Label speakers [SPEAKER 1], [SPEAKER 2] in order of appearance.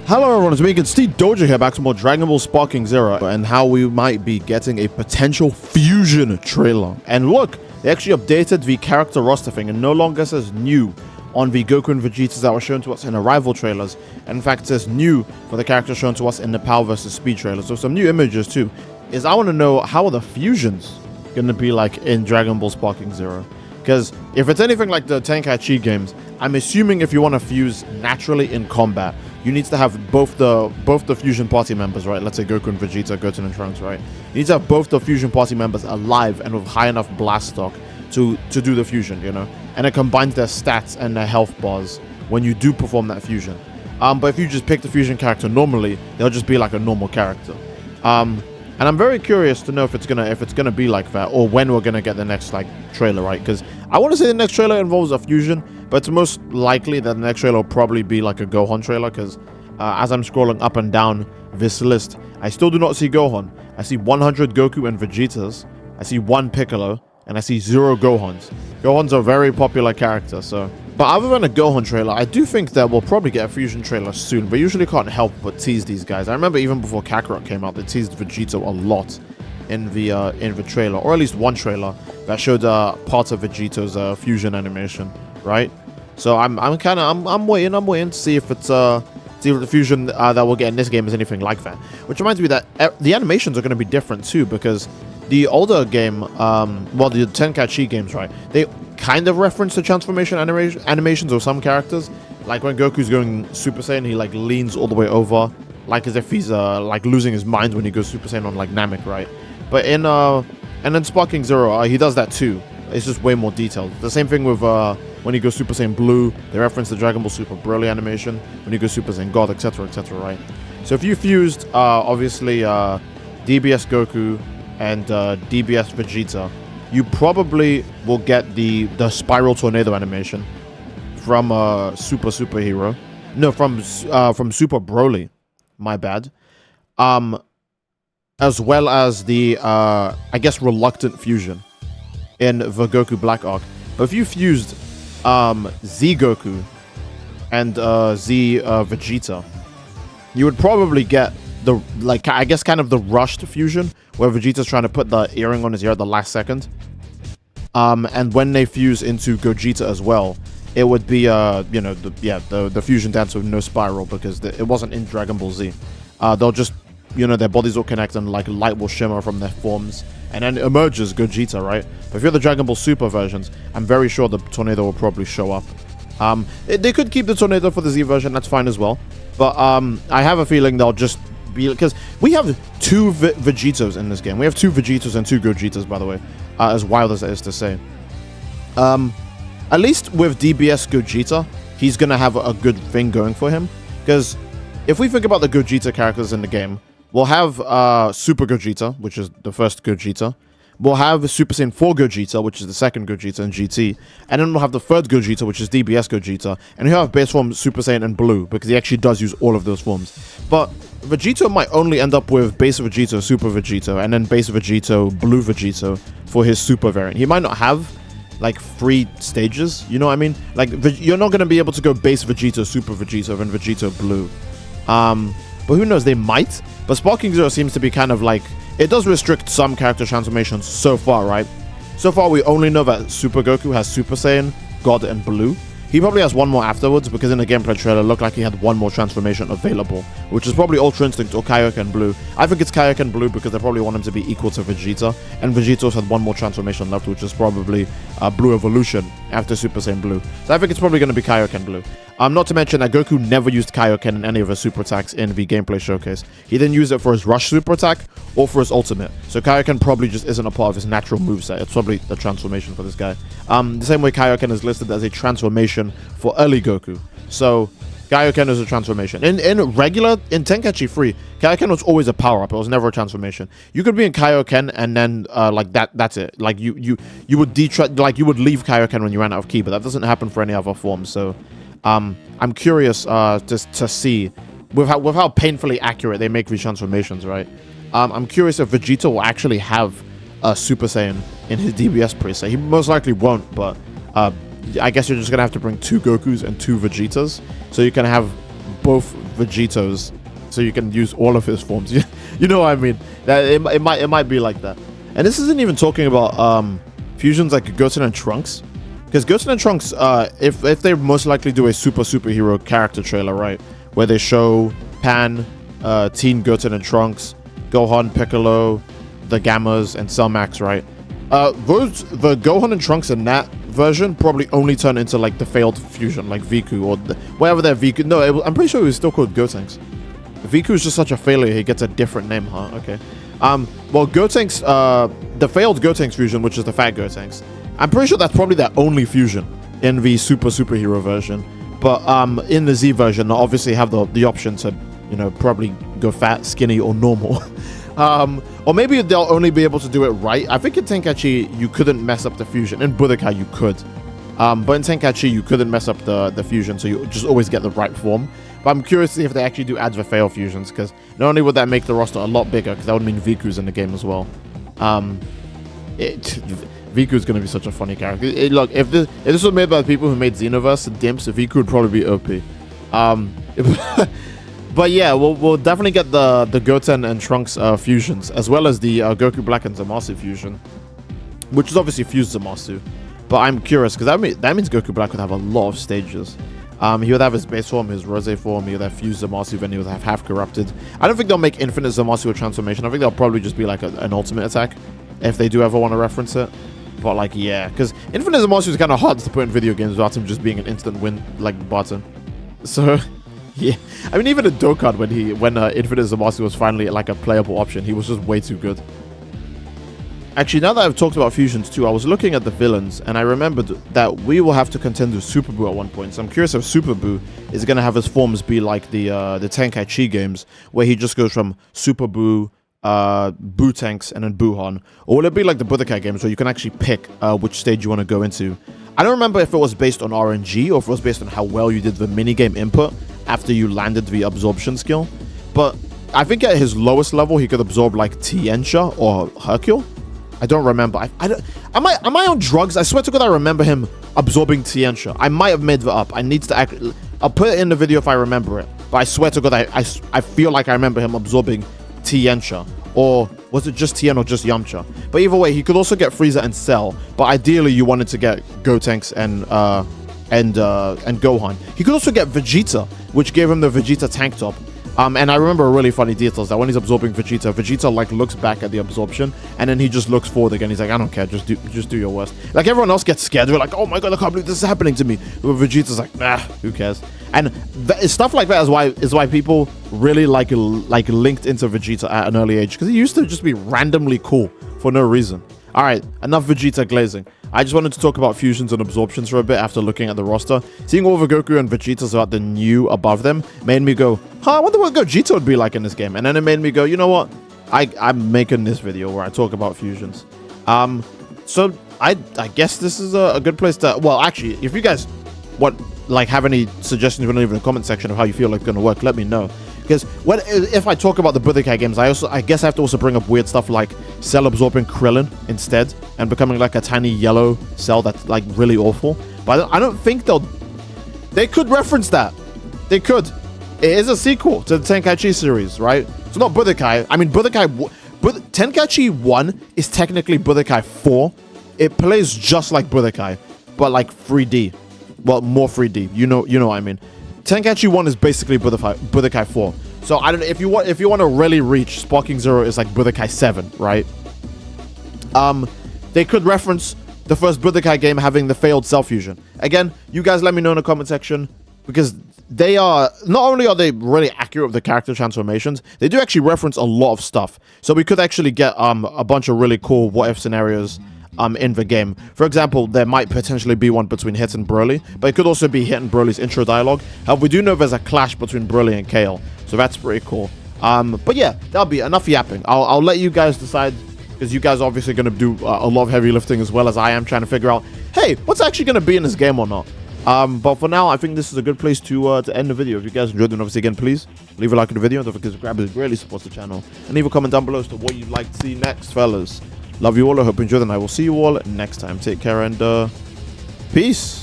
[SPEAKER 1] Hello everyone, it's me again, Steedoj here, back to more Dragon Ball Sparking Zero, and how we might be getting a potential fusion trailer. And look, they actually updated the character roster thing, and no longer says new on the Goku and Vegetas that were shown to us in Arrival trailers. And in fact, it says new for the characters shown to us in the Power vs. Speed trailers. So some new images too. I want to know, how are the fusions going to be like in Dragon Ball Sparking Zero? Because if it's anything like the Tenkaichi games, I'm assuming if you want to fuse naturally in combat, you need to have both the fusion party members, right? Let's say Goku and Vegeta, Goten and Trunks, right? You need to have both the fusion party members alive and with high enough blast stock to do the fusion, you know? And it combines their stats and their health bars when you do perform that fusion. But if you just pick the fusion character normally, they'll just be like a normal character. And I'm very curious to know if it's gonna be like that, or when we're gonna get the next like trailer, right? Because I want to say the next trailer involves a fusion, but it's most likely that the next trailer will probably be like a Gohan trailer. Because as I'm scrolling up and down this list, I still do not see Gohan. I see 100 Goku and Vegetas. I see 1 Piccolo, and I see 0 Gohans. Gohan's a very popular character, so. But other than a Gohan trailer, I do think that we'll probably get a fusion trailer soon. But usually can't help but tease these guys. I remember even before Kakarot came out, they teased Vegito a lot in the trailer, or at least one trailer that showed parts of Vegito's fusion animation, right? So I'm waiting to see if it's see if the fusion that we'll get in this game is anything like that. Which reminds me that the animations are going to be different too, because the older game, well, the Tenkaichi games, right? They kind of reference the transformation animations of some characters. Like when Goku's going Super Saiyan, he like leans all the way over, like as if he's like losing his mind when he goes Super Saiyan on like Namek, right? But in Sparking Zero, he does that too. It's just way more detailed. The same thing with when he goes Super Saiyan Blue, they reference the Dragon Ball Super Broly animation. When he goes Super Saiyan God, etc., right? So if you fused, obviously, DBS Goku and DBS Vegeta, you probably will get the Spiral Tornado animation from Superhero. No, from Super Broly. My bad. As well as the I guess reluctant fusion in the Goku Black Arc. But if you fused Z Goku and Z Vegeta, you would probably get the, like, I guess kind of the rushed fusion where Vegeta's trying to put the earring on his ear at the last second. And when they fuse into Gogeta as well, it would be you know, the fusion dance with no spiral, because it wasn't in Dragon Ball Z. They'll just, you know, their bodies will connect and like light will shimmer from their forms, and then emerges Gogeta, right? But if you're the Dragon Ball Super versions, I'm very sure the tornado will probably show up. They could keep the tornado for the Z version, that's fine as well. But I have a feeling they'll just be, because we have 2 Vegetos in this game. We have 2 Vegetos and 2 Gogetas, by the way, as wild as it is to say. At least with DBS Gogeta, he's gonna have a good thing going for him, because if we think about the Gogeta characters in the game, we'll have Super Gogeta, which is the first Gogeta. We'll have Super Saiyan 4 Gogeta, which is the second Gogeta in GT. And then we'll have the third Gogeta, which is DBS Gogeta. And he'll have base form Super Saiyan and Blue, because he actually does use all of those forms. But Vegito might only end up with base Vegito, Super Vegito, and then base Vegito, Blue Vegito for his Super variant. He might not have like 3 stages, you know what I mean? Like, you're not going to be able to go base Vegito, Super Vegito, and Vegito Blue. But who knows, they might. But Sparking Zero seems to be kind of like, it does restrict some character transformations so far, right? So far, we only know that Super Goku has Super Saiyan, God, and Blue. He probably has one more afterwards, because in the gameplay trailer, it looked like he had one more transformation available, which is probably Ultra Instinct or Kaioken Blue. I think it's Kaioken Blue because they probably want him to be equal to Vegeta, and Vegeta's had one more transformation left, which is probably Blue Evolution after Super Saiyan Blue. So I think it's probably going to be Kaioken Blue. Not to mention that Goku never used Kaioken in any of his super attacks in the gameplay showcase. He didn't use it for his Rush super attack or for his ultimate. So Kaioken probably just isn't a part of his natural moveset. It's probably the transformation for this guy. The same way Kaioken is listed as a transformation for early Goku. So Kaioken is a transformation. In Tenkaichi 3, Kaioken was always a power-up. It was never a transformation. You could be in Kaioken and then like that's it. Like you would you would leave Kaioken when you ran out of ki, but that doesn't happen for any other form. So I'm curious to see with how painfully accurate they make these transformations, right? I'm curious if Vegeta will actually have a Super Saiyan in his DBS preset. He most likely won't, but I guess you're just gonna have to bring 2 Gokus and 2 Vegetas, so you can have both Vegitos, so you can use all of his forms. You know what I mean? It might be like that. And this isn't even talking about fusions like Goten and Trunks, because Goten and Trunks, if they most likely do a superhero character trailer, right, where they show Pan, Teen Goten and Trunks, Gohan, Piccolo, the Gammas, and Cell Max, right? The Gohan and Trunks in that version probably only turn into like the failed fusion, like Viku or whatever their Viku. No, I'm pretty sure it was still called Gotenks. Viku is just such a failure. He gets a different name, huh? Okay. Well, Gotenks, the failed Gotenks fusion, which is the Fat Gotenks, I'm pretty sure that's probably their only fusion in the superhero version. But in the Z version, they obviously have the option to, you know, probably go fat, skinny, or normal. Or maybe they'll only be able to do it right. I think in Tenkaichi, you couldn't mess up the fusion. In Budokai, you could. But in Tenkaichi, you couldn't mess up the fusion, so you just always get the right form. But I'm curious to see if they actually do add the fail fusions, because not only would that make the roster a lot bigger, because that would mean Viku's in the game as well. Viku's going to be such a funny character. Look, if this was made by the people who made Xenoverse and Dimps, Viku would probably be OP. But yeah, we'll definitely get the Goten and Trunks fusions, as well as the Goku Black and Zamasu fusion, which is obviously fused Zamasu. But I'm curious, because that means Goku Black would have a lot of stages. He would have his base form, his Rose form, he would have fused Zamasu, then he would have half corrupted. I don't think they'll make infinite Zamasu a transformation. I think they'll probably just be like an ultimate attack, if they do ever want to reference it. But like, yeah, because infinite Zamasu is kind of hard to put in video games without him just being an instant win like button. So yeah, I mean, even in Dokkan, when infinite Zamasu was finally like a playable option, he was just way too good. Actually, now that I've talked about fusions too, I was looking at the villains, and I remembered that we will have to contend with Super Buu at one point. So I'm curious if Super Buu is going to have his forms be like the Tenkaichi games, where he just goes from Super Buu, Buu-Tenks, and then Buuhan. Or will it be like the Budokai games, where you can actually pick which stage you want to go into? I don't remember if it was based on RNG, or if it was based on how well you did the minigame input after you landed the absorption skill. But I think at his lowest level, he could absorb like Tiencha or Hercule. I don't remember. Am I on drugs? I swear to God, I remember him absorbing Tiencha. I might have made that up. I need to I'll put it in the video if I remember it. But I swear to God, I feel like I remember him absorbing Tiencha. Or was it just Tien or just Yamcha? But either way, he could also get Frieza and Cell. But ideally, you wanted to get Gotenks and Gohan. He could also get Vegeta, which gave him the Vegeta tank top. And I remember a really funny detail is that when he's absorbing Vegeta like looks back at the absorption, and then he just looks forward again. He's like, I don't care, just do your worst. Like everyone else gets scared. They're like, oh my God, I can't believe this is happening to me. But Vegeta's like, nah, who cares? And stuff like that is why people really like linked into Vegeta at an early age, because he used to just be randomly cool for no reason. All right, enough Vegeta glazing. I just wanted to talk about fusions and absorptions for a bit after looking at the roster. Seeing all the Goku and Vegetas about the new above them made me go, I wonder what Gogeta would be like in this game. And then it made me go, you know what? I'm making this video where I talk about fusions. So I guess this is a good place to... Well, actually, if you guys have any suggestions, leave in the comment section of how you feel like it's going to work, let me know. Because if I talk about the Budokai games, I guess I have to also bring up weird stuff like Cell absorbing Krillin instead and becoming like a tiny yellow Cell that's like really awful. But I don't think they could reference that. They could. It is a sequel to the Tenkaichi series, right? It's not Budokai. I mean, Tenkaichi 1 is technically Budokai 4. It plays just like Budokai, but like 3D. Well, more 3D. You know what I mean. Tenkaichi 1 is basically Budokai 4. So I don't know if you want to really reach Sparking Zero is like Budokai 7, right? They could reference the first Budokai game having the failed Cell fusion. Again, you guys let me know in the comment section, because they are not only are they really accurate with the character transformations, they do actually reference a lot of stuff. So we could actually get a bunch of really cool what if scenarios in the game. For example, there might potentially be one between Hit and Broly, but it could also be Hit and Broly's intro dialogue. However, we do know there's a clash between Broly and Kale, so that's pretty cool. But yeah, that'll be enough yapping. I'll let you guys decide, because you guys are obviously going to do a lot of heavy lifting as well as I am, trying to figure out, hey, what's actually going to be in this game or not. But for now, I think this is a good place to end the video. If you guys enjoyed it, obviously again, please leave a like on the video. Don't forget to subscribe, it really supports the channel. And leave a comment down below as to what you'd like to see next, fellas. Love you all. I hope you enjoyed, and I will see you all next time. Take care and peace.